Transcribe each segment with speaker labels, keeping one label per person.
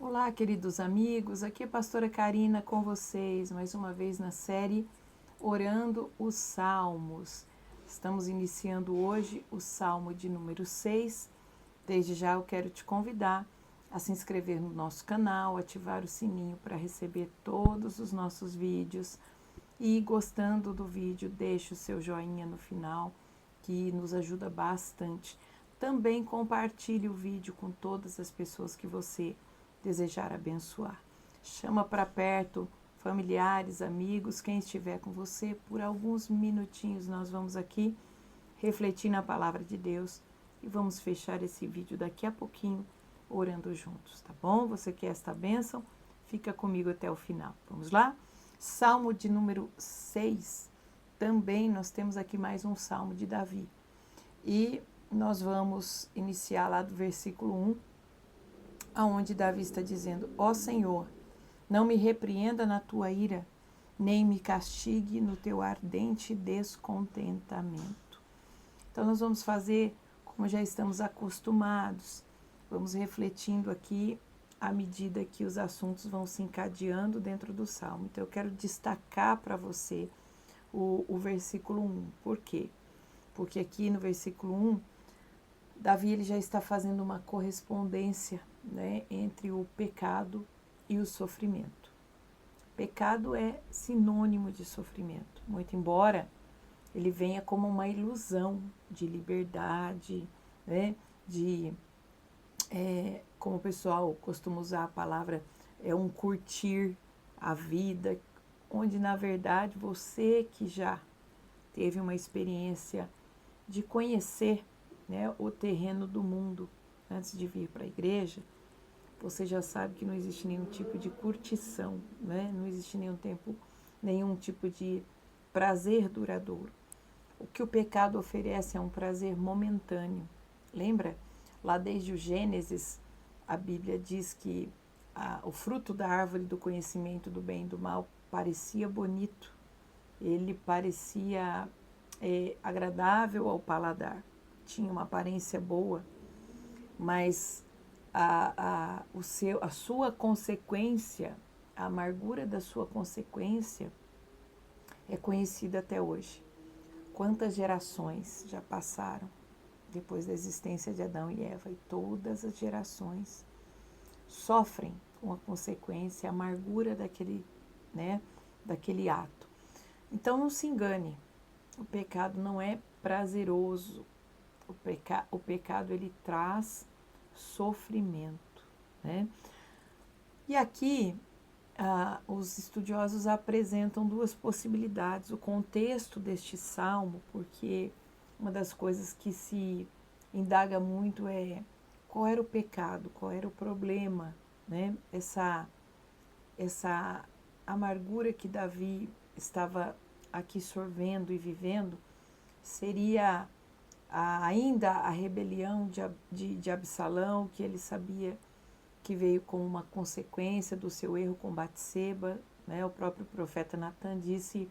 Speaker 1: Olá, queridos amigos, aqui é a pastora Karina com vocês, mais uma vez na série Orando os Salmos. Estamos iniciando hoje o Salmo de número 6. Desde já eu quero te convidar a se inscrever no nosso canal, ativar o sininho para receber todos os nossos vídeos e, gostando do vídeo, deixe o seu joinha no final, que nos ajuda bastante. Também compartilhe o vídeo com todas as pessoas que você desejar abençoar. Chama para perto familiares, amigos, quem estiver com você. Por alguns minutinhos nós vamos aqui refletir na palavra de Deus e vamos fechar esse vídeo daqui a pouquinho orando juntos, tá bom? Você quer esta bênção? Fica comigo até o final. Vamos lá? Salmo de número 6. Também nós temos aqui mais um salmo de Davi. E nós vamos iniciar lá do versículo 1, aonde Davi está dizendo: Ó Senhor, não me repreenda na tua ira, nem me castigue no teu ardente descontentamento. Então nós vamos fazer como já estamos acostumados, vamos refletindo aqui à medida que os assuntos vão se encadeando dentro do Salmo. Então eu quero destacar para você o versículo 1. Por quê? Porque aqui no versículo 1, Davi ele já está fazendo uma correspondência, né, entre o pecado e o sofrimento. Pecado é sinônimo de sofrimento, muito embora ele venha como uma ilusão de liberdade, né, como o pessoal costuma usar a palavra, é um curtir a vida, onde na verdade você que já teve uma experiência de conhecer, né, o terreno do mundo antes de vir para a igreja, você já sabe que não existe nenhum tipo de curtição, né? Não existe nenhum tipo de prazer duradouro. O que o pecado oferece é um prazer momentâneo. Lembra? Lá desde o Gênesis, a Bíblia diz que o fruto da árvore do conhecimento do bem e do mal parecia bonito, ele parecia agradável ao paladar, tinha uma aparência boa, mas a sua consequência, a amargura da sua consequência é conhecida até hoje. Quantas gerações já passaram depois da existência de Adão e Eva, e todas as gerações sofrem com a consequência, a amargura daquele ato. Então não se engane, o pecado não é prazeroso, o pecado ele traz sofrimento, né? E aqui os estudiosos apresentam duas possibilidades, o contexto deste salmo, porque uma das coisas que se indaga muito é qual era o pecado, qual era o problema, né? Essa amargura que Davi estava aqui sorvendo e vivendo seria ainda a rebelião de Absalão, que ele sabia que veio como uma consequência do seu erro com Batseba, né? O próprio profeta Natan disse: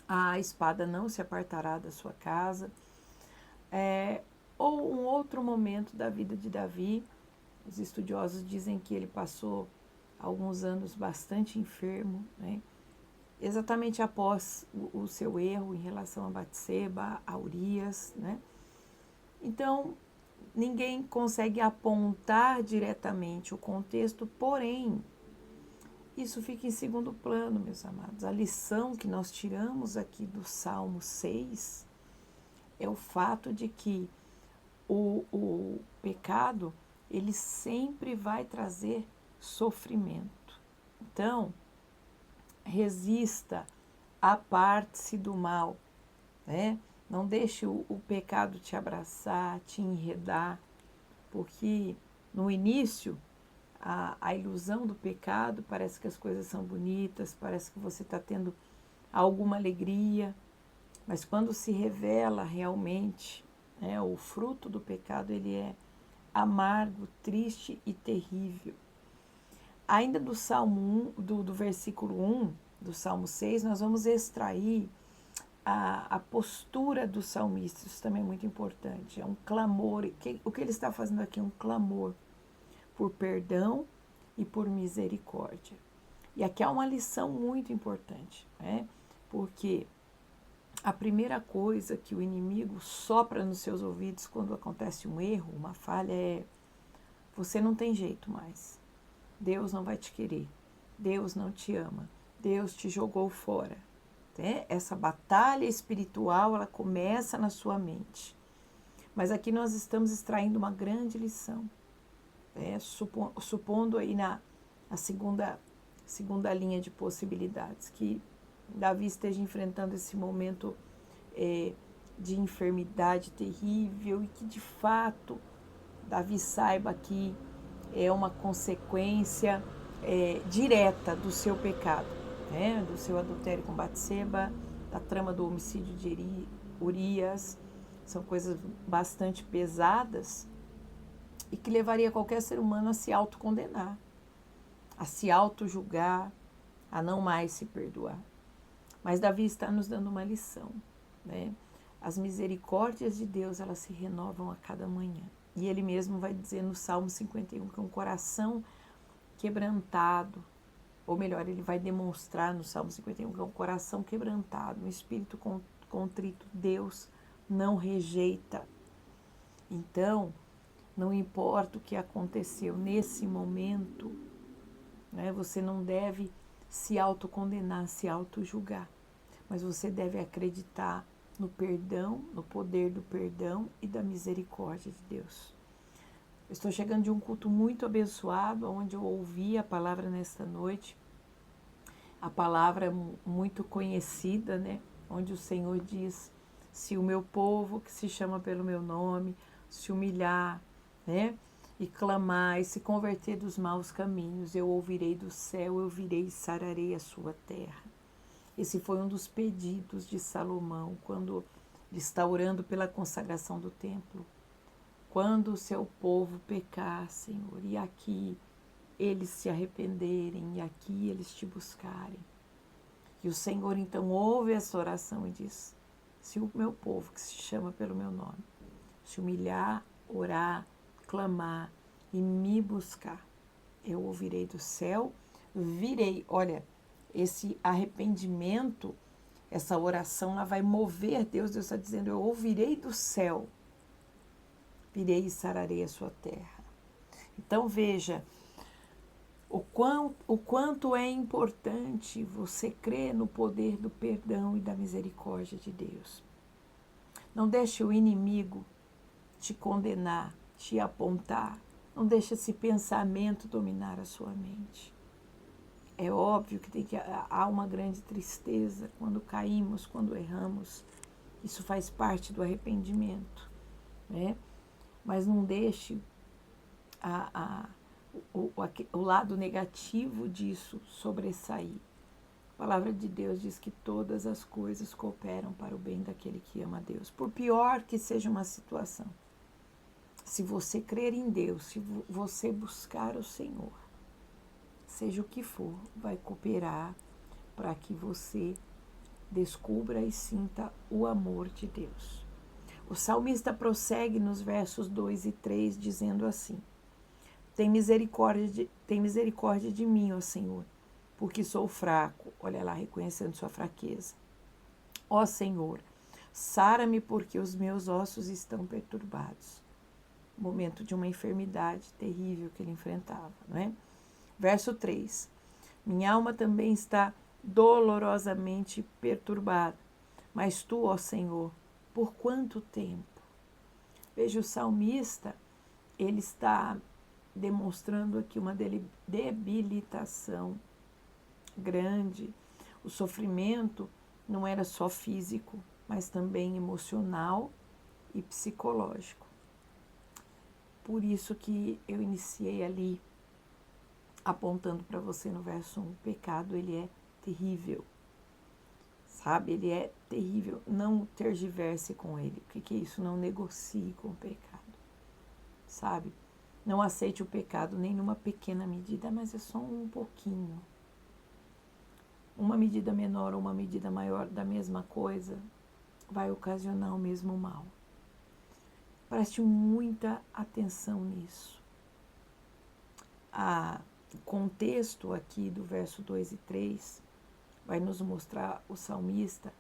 Speaker 1: a espada não se apartará da sua casa. Ou um outro momento da vida de Davi, os estudiosos dizem que ele passou alguns anos bastante enfermo, né? Exatamente após o seu erro em relação a Batseba, a Urias, né? Então, ninguém consegue apontar diretamente o contexto, porém, isso fica em segundo plano, meus amados. A lição que nós tiramos aqui do Salmo 6 é o fato de que o pecado, ele sempre vai trazer sofrimento. Então, resista, aparte-se do mal, né? Não deixe o pecado te abraçar, te enredar, porque no início a ilusão do pecado parece que as coisas são bonitas, parece que você está tendo alguma alegria, mas quando se revela realmente, né, o fruto do pecado, ele é amargo, triste e terrível. Ainda do Salmo 1, do versículo 1 do Salmo 6, nós vamos extrair a postura do salmista. Isso também é muito importante. É um clamor. O que ele está fazendo aqui é um clamor por perdão e por misericórdia. E aqui há uma lição muito importante, né? Porque a primeira coisa que o inimigo sopra nos seus ouvidos quando acontece um erro, uma falha, é: você não tem jeito mais. Deus não vai te querer. Deus não te ama. Deus te jogou fora. Né? Essa batalha espiritual, ela começa na sua mente. Mas aqui nós estamos extraindo uma grande lição. Né? Supondo aí na segunda linha de possibilidades, que Davi esteja enfrentando esse momento de enfermidade terrível e que de fato Davi saiba que é uma consequência direta do seu pecado, né? Do seu adultério com Batseba, da trama do homicídio de Urias. São coisas bastante pesadas e que levaria qualquer ser humano a se autocondenar, a se auto-julgar, a não mais se perdoar. Mas Davi está nos dando uma lição, né? As misericórdias de Deus, elas se renovam a cada manhã. E ele mesmo vai dizer no Salmo 51 que um coração quebrantado, ou melhor, ele vai demonstrar no Salmo 51 que é um coração quebrantado, um espírito contrito, Deus não rejeita. Então, não importa o que aconteceu nesse momento, né, você não deve se autocondenar, se autojulgar, mas você deve acreditar no perdão, no poder do perdão e da misericórdia de Deus. Eu estou chegando de um culto muito abençoado, onde eu ouvi a palavra nesta noite, a palavra muito conhecida, né? Onde o Senhor diz: se o meu povo, que se chama pelo meu nome, se humilhar, né? E clamar e se converter dos maus caminhos, eu ouvirei do céu, eu virei e sararei a sua terra. Esse foi um dos pedidos de Salomão, quando ele está orando pela consagração do templo. Quando o seu povo pecar, Senhor, e aqui eles se arrependerem, e aqui eles te buscarem. E o Senhor então ouve essa oração e diz: se o meu povo, que se chama pelo meu nome, se humilhar, orar, clamar e me buscar, eu ouvirei do céu, virei. Olha, esse arrependimento, essa oração, ela vai mover Deus. Deus está dizendo: eu ouvirei do céu, virei e sararei a sua terra. Então veja o quanto é importante você crer no poder do perdão e da misericórdia de Deus. Não deixe o inimigo te condenar, te apontar. Não deixe esse pensamento dominar a sua mente. É óbvio que há uma grande tristeza quando caímos, quando erramos. Isso faz parte do arrependimento, né? Mas não deixe o lado negativo disso sobressair. A palavra de Deus diz que todas as coisas cooperam para o bem daquele que ama a Deus. Por pior que seja uma situação, se você crer em Deus, se você buscar o Senhor, seja o que for, vai cooperar para que você descubra e sinta o amor de Deus. O salmista prossegue nos versos 2 e 3 dizendo assim: tem misericórdia de mim, ó Senhor, porque sou fraco. Olha lá, reconhecendo sua fraqueza. Ó Senhor, sara-me porque os meus ossos estão perturbados. Momento de uma enfermidade terrível que ele enfrentava, não é? Verso 3. Minha alma também está dolorosamente perturbada. Mas tu, ó Senhor, por quanto tempo? Veja, o salmista, ele está demonstrando aqui uma debilitação grande. O sofrimento não era só físico, mas também emocional e psicológico. Por isso que eu iniciei ali apontando para você no verso 1, o pecado, ele é terrível, sabe? Ele é terrível. Não tergiverse com ele. O que é isso? Não negocie com o pecado, sabe? Não aceite o pecado nem numa pequena medida, mas é só um pouquinho. Uma medida menor ou uma medida maior da mesma coisa vai ocasionar o mesmo mal. Preste muita atenção nisso. O contexto aqui do verso 2 e 3 vai nos mostrar o salmista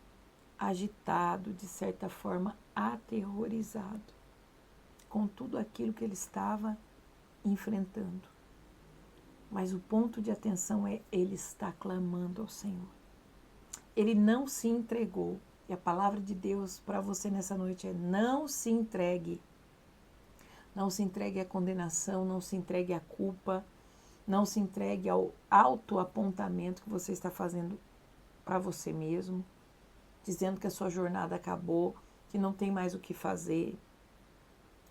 Speaker 1: agitado, de certa forma aterrorizado, com tudo aquilo que ele estava enfrentando. Mas o ponto de atenção é ele está clamando ao Senhor. Ele não se entregou. E a palavra de Deus para você nessa noite é: não se entregue. Não se entregue à condenação, não se entregue à culpa, não se entregue ao autoapontamento que você está fazendo para você mesmo, dizendo que a sua jornada acabou, que não tem mais o que fazer,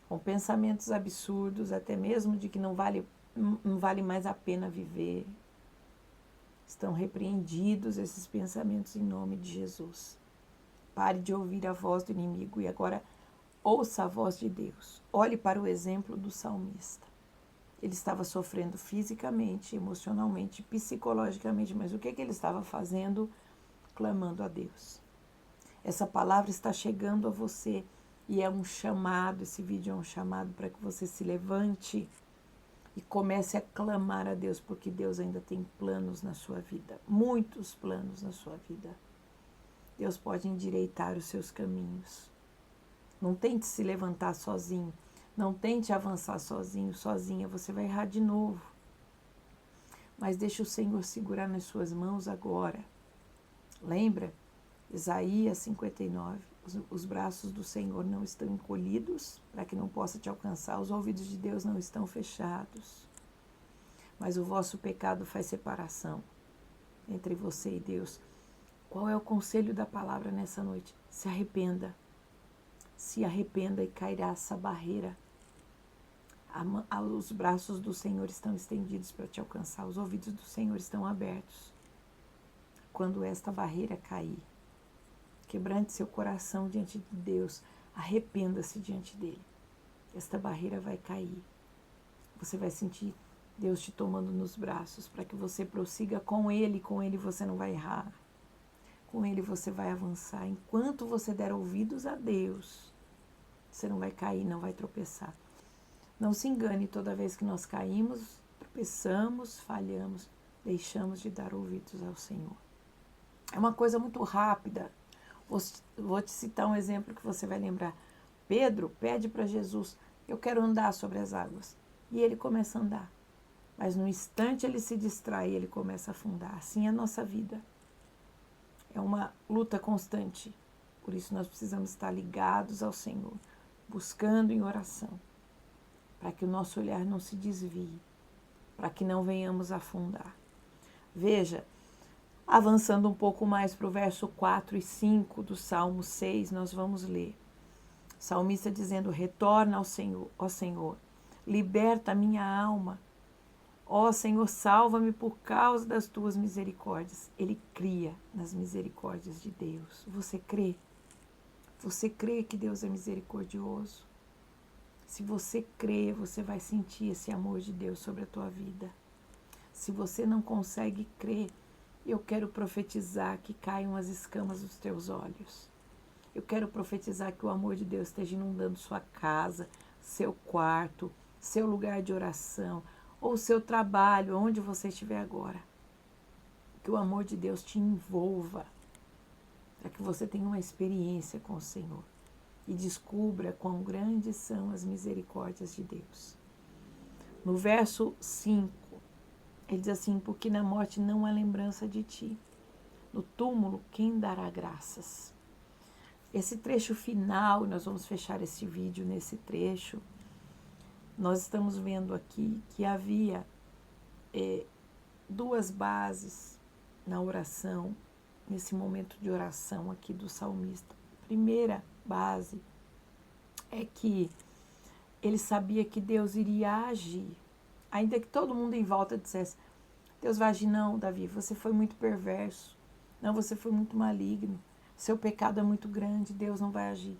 Speaker 1: com pensamentos absurdos, até mesmo de que não vale mais a pena viver. Estão repreendidos esses pensamentos em nome de Jesus. Pare de ouvir a voz do inimigo e agora ouça a voz de Deus. Olhe para o exemplo do salmista. Ele estava sofrendo fisicamente, emocionalmente, psicologicamente, mas o que ele estava fazendo? Clamando a Deus. Essa palavra está chegando a você e é um chamado, esse vídeo é um chamado para que você se levante e comece a clamar a Deus, porque Deus ainda tem planos na sua vida, muitos planos na sua vida. Deus pode endireitar os seus caminhos. Não tente se levantar sozinho, não tente avançar sozinho, sozinha, você vai errar de novo. Mas deixe o Senhor segurar nas suas mãos agora. Lembra? Isaías 59, os braços do Senhor não estão encolhidos para que não possa te alcançar, os ouvidos de Deus não estão fechados, mas o vosso pecado faz separação entre você e Deus. Qual é o conselho da palavra nessa noite? Se arrependa e cairá essa barreira. Os braços do Senhor estão estendidos para te alcançar, os ouvidos do Senhor estão abertos. Quando esta barreira cair, quebrante seu coração diante de Deus, arrependa-se diante dele. Esta barreira vai cair. Você vai sentir Deus te tomando nos braços para que você prossiga com ele você não vai errar. Com ele você vai avançar. Enquanto você der ouvidos a Deus, você não vai cair, não vai tropeçar. Não se engane, toda vez que nós caímos, tropeçamos, falhamos, deixamos de dar ouvidos ao Senhor. É uma coisa muito rápida. Vou te citar um exemplo que você vai lembrar. Pedro pede para Jesus: eu quero andar sobre as águas. E ele começa a andar. Mas no instante ele se distrai e ele começa a afundar. Assim é a nossa vida. É uma luta constante. Por isso nós precisamos estar ligados ao Senhor, buscando em oração, para que o nosso olhar não se desvie, para que não venhamos afundar. Veja, avançando um pouco mais para o verso 4 e 5 do Salmo 6, nós vamos ler. O salmista dizendo: retorna ao Senhor, ó Senhor, liberta a minha alma. Ó Senhor, salva-me por causa das tuas misericórdias. Ele cria nas misericórdias de Deus. Você crê? Você crê que Deus é misericordioso? Se você crê, você vai sentir esse amor de Deus sobre a tua vida. Se você não consegue crer, eu quero profetizar que caiam as escamas dos teus olhos. Eu quero profetizar que o amor de Deus esteja inundando sua casa, seu quarto, seu lugar de oração, ou seu trabalho, onde você estiver agora. Que o amor de Deus te envolva, para que você tenha uma experiência com o Senhor e descubra quão grandes são as misericórdias de Deus. No verso 5, ele diz assim: porque na morte não há lembrança de ti. No túmulo, quem dará graças? Esse trecho final, nós vamos fechar esse vídeo nesse trecho. Nós estamos vendo aqui que havia duas bases na oração, nesse momento de oração aqui do salmista. Primeira base é que ele sabia que Deus iria agir. Ainda que todo mundo em volta dissesse: Deus vai agir. Não, Davi, você foi muito perverso. Não, você foi muito maligno. Seu pecado é muito grande, Deus não vai agir.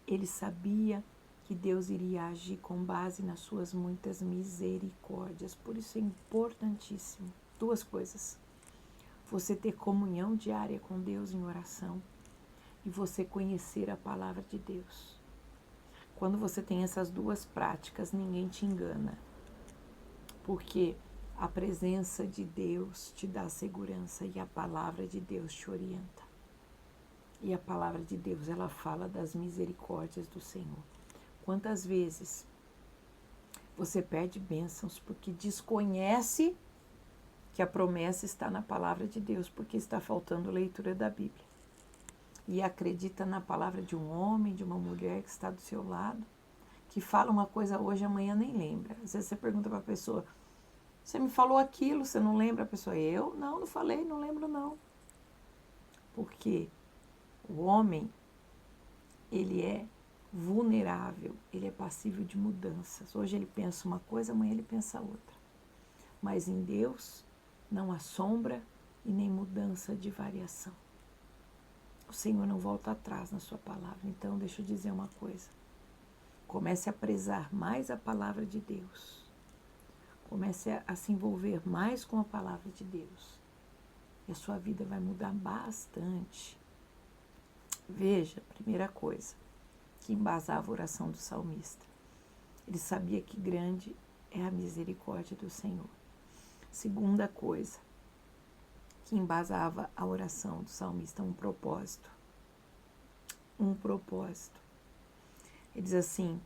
Speaker 1: Ele sabia que Deus iria agir com base nas suas muitas misericórdias. Por isso é importantíssimo. Duas coisas: você ter comunhão diária com Deus em oração e você conhecer a palavra de Deus. Quando você tem essas duas práticas, ninguém te engana. Porque A presença de Deus te dá segurança e a palavra de Deus te orienta. E a palavra de Deus, ela fala das misericórdias do Senhor. Quantas vezes você perde bênçãos porque desconhece que a promessa está na palavra de Deus, porque está faltando leitura da Bíblia. E acredita na palavra de um homem, de uma mulher que está do seu lado, que fala uma coisa hoje, amanhã nem lembra. Às vezes você pergunta para a pessoa, você me falou aquilo, você não lembra? A pessoa, eu? Não falei, não lembro não. Porque o homem, ele é vulnerável, ele é passível de mudanças. Hoje ele pensa uma coisa, amanhã ele pensa outra. Mas em Deus não há sombra e nem mudança de variação. O Senhor não volta atrás na sua palavra. Então, deixa eu dizer uma coisa. Comece a prezar mais a palavra de Deus. Comece a se envolver mais com a palavra de Deus. E a sua vida vai mudar bastante. Veja, primeira coisa, que embasava a oração do salmista. Ele sabia que grande é a misericórdia do Senhor. Segunda coisa, que embasava a oração do salmista, um propósito. Um propósito. Ele diz assim,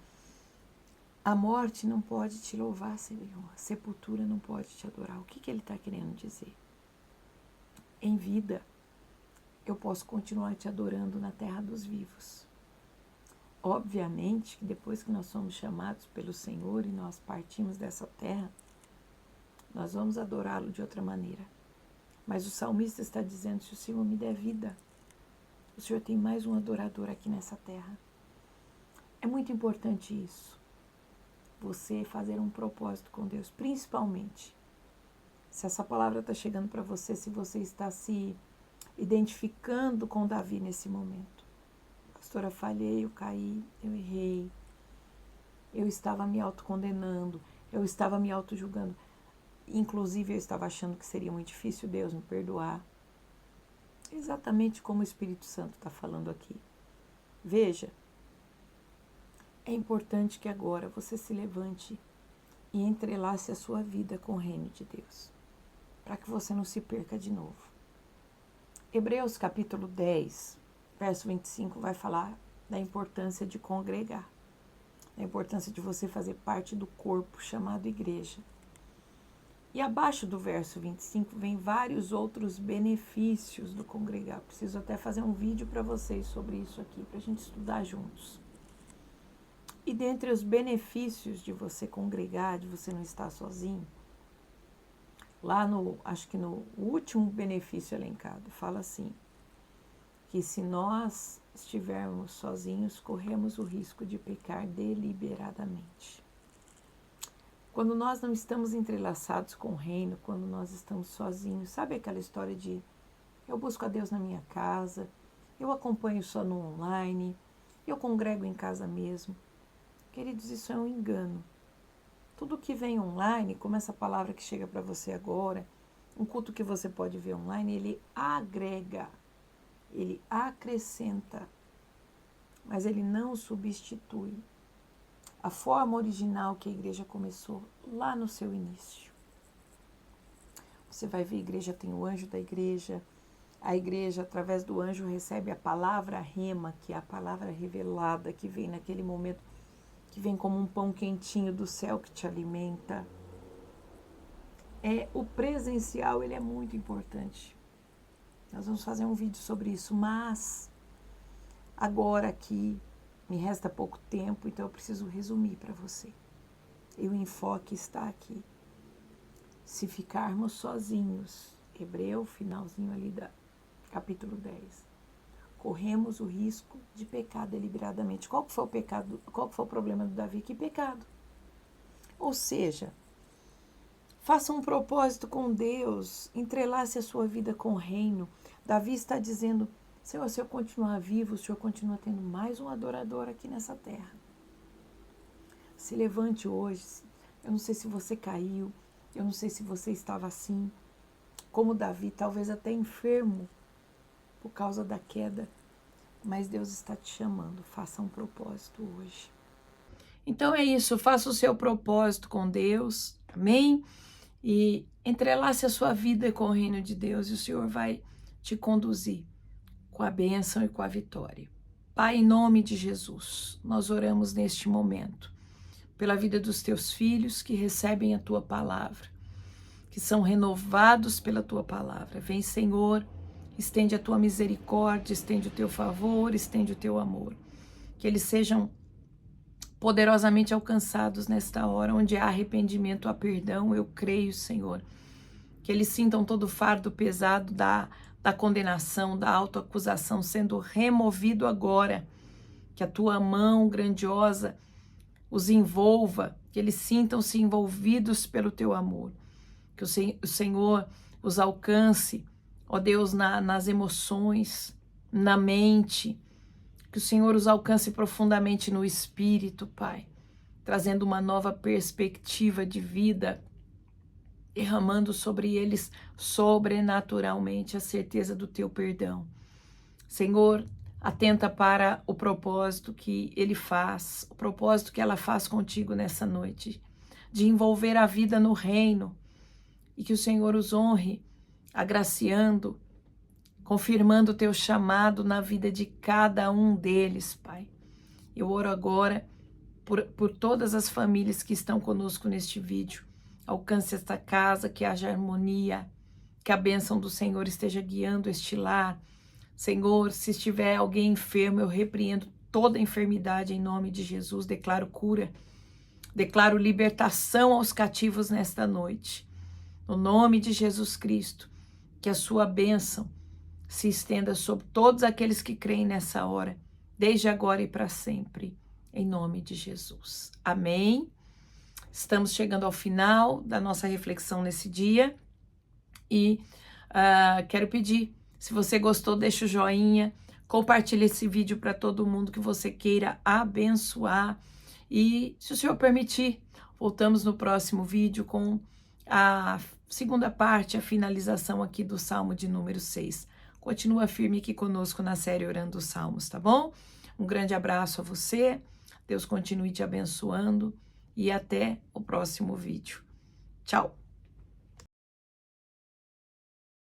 Speaker 1: a morte não pode te louvar, Senhor. A sepultura não pode te adorar. O que ele está querendo dizer? Em vida, eu posso continuar te adorando na terra dos vivos. Obviamente que depois que nós somos chamados pelo Senhor e nós partimos dessa terra, nós vamos adorá-lo de outra maneira. Mas o salmista está dizendo, se o Senhor me der vida, o Senhor tem mais um adorador aqui nessa terra. É muito importante isso. Você fazer um propósito com Deus, principalmente se essa palavra está chegando para você, se você está se identificando com Davi nesse momento. Pastora, falhei, eu caí, eu errei, eu estava me autocondenando, eu estava me autojulgando. Inclusive, eu estava achando que seria muito difícil Deus me perdoar. Exatamente como o Espírito Santo está falando aqui. Veja, é importante que agora você se levante e entrelace a sua vida com o reino de Deus, para que você não se perca de novo. Hebreus capítulo 10, verso 25, vai falar da importância de congregar, da importância de você fazer parte do corpo chamado igreja. E abaixo do verso 25 vem vários outros benefícios do congregar. Preciso até fazer um vídeo para vocês sobre isso aqui, para a gente estudar juntos. E dentre os benefícios de você congregar, de você não estar sozinho, lá acho que no último benefício elencado, fala assim, que se nós estivermos sozinhos, corremos o risco de pecar deliberadamente. Quando nós não estamos entrelaçados com o reino, quando nós estamos sozinhos, sabe aquela história de eu busco a Deus na minha casa, eu acompanho só no online, eu congrego em casa mesmo. Queridos, isso é um engano. Tudo que vem online, como essa palavra que chega para você agora, um culto que você pode ver online, ele agrega, ele acrescenta, mas ele não substitui a forma original que a igreja começou lá no seu início. Você vai ver, a igreja tem o anjo da igreja, a igreja, através do anjo, recebe a palavra rema, que é a palavra revelada, que vem naquele momento, que vem como um pão quentinho do céu que te alimenta. O presencial, ele é muito importante. Nós vamos fazer um vídeo sobre isso, mas agora aqui me resta pouco tempo, então eu preciso resumir para você. E o enfoque está aqui. Se ficarmos sozinhos, Hebreu, finalzinho ali da capítulo 10, corremos o risco de pecar deliberadamente. Qual que foi o pecado? Qual que foi o problema do Davi? Que pecado. Ou seja, faça um propósito com Deus, entrelace a sua vida com o reino. Davi está dizendo, Senhor, se eu continuar vivo, o Senhor continua tendo mais um adorador aqui nessa terra. Se levante hoje. Eu não sei se você caiu, eu não sei se você estava assim, como Davi, talvez até enfermo por causa da queda, mas Deus está te chamando, faça um propósito hoje. Então é isso, faça o seu propósito com Deus, amém? e entrelace a sua vida com o reino de Deus, e o Senhor vai te conduzir com a bênção e com a vitória. Pai, em nome de Jesus, nós oramos neste momento pela vida dos teus filhos que recebem a tua palavra, que são renovados pela tua palavra. Vem, Senhor, estende a tua misericórdia, estende o teu favor, estende o teu amor. Que eles sejam poderosamente alcançados nesta hora, onde há arrependimento, há perdão. Eu creio, Senhor, que eles sintam todo o fardo pesado da condenação, da autoacusação sendo removido agora, que a tua mão grandiosa os envolva, que eles sintam-se envolvidos pelo teu amor, que o Senhor os alcance, ó Deus, nas emoções, na mente, que o Senhor os alcance profundamente no espírito, Pai, trazendo uma nova perspectiva de vida, derramando sobre eles sobrenaturalmente a certeza do teu perdão. Senhor, atenta para o propósito que ele faz, o propósito que ela faz contigo nessa noite, de envolver a vida no reino, e que o Senhor os honre, agraciando, confirmando o teu chamado na vida de cada um deles, Pai. Eu oro agora por todas as famílias que estão conosco neste vídeo. Alcance esta casa, que haja harmonia, que a bênção do Senhor esteja guiando este lar. Senhor, se estiver alguém enfermo, eu repreendo toda enfermidade em nome de Jesus, declaro cura, declaro libertação aos cativos nesta noite. No nome de Jesus Cristo, que a sua bênção se estenda sobre todos aqueles que creem nessa hora, desde agora e para sempre, em nome de Jesus. Amém. Estamos chegando ao final da nossa reflexão nesse dia e quero pedir, se você gostou, deixa o joinha, compartilhe esse vídeo para todo mundo que você queira abençoar e, se o Senhor permitir, voltamos no próximo vídeo com a segunda parte, a finalização aqui do Salmo de número 6. Continua firme aqui conosco na série Orando os Salmos, tá bom? Um grande abraço a você, Deus continue te abençoando e até o próximo vídeo. Tchau!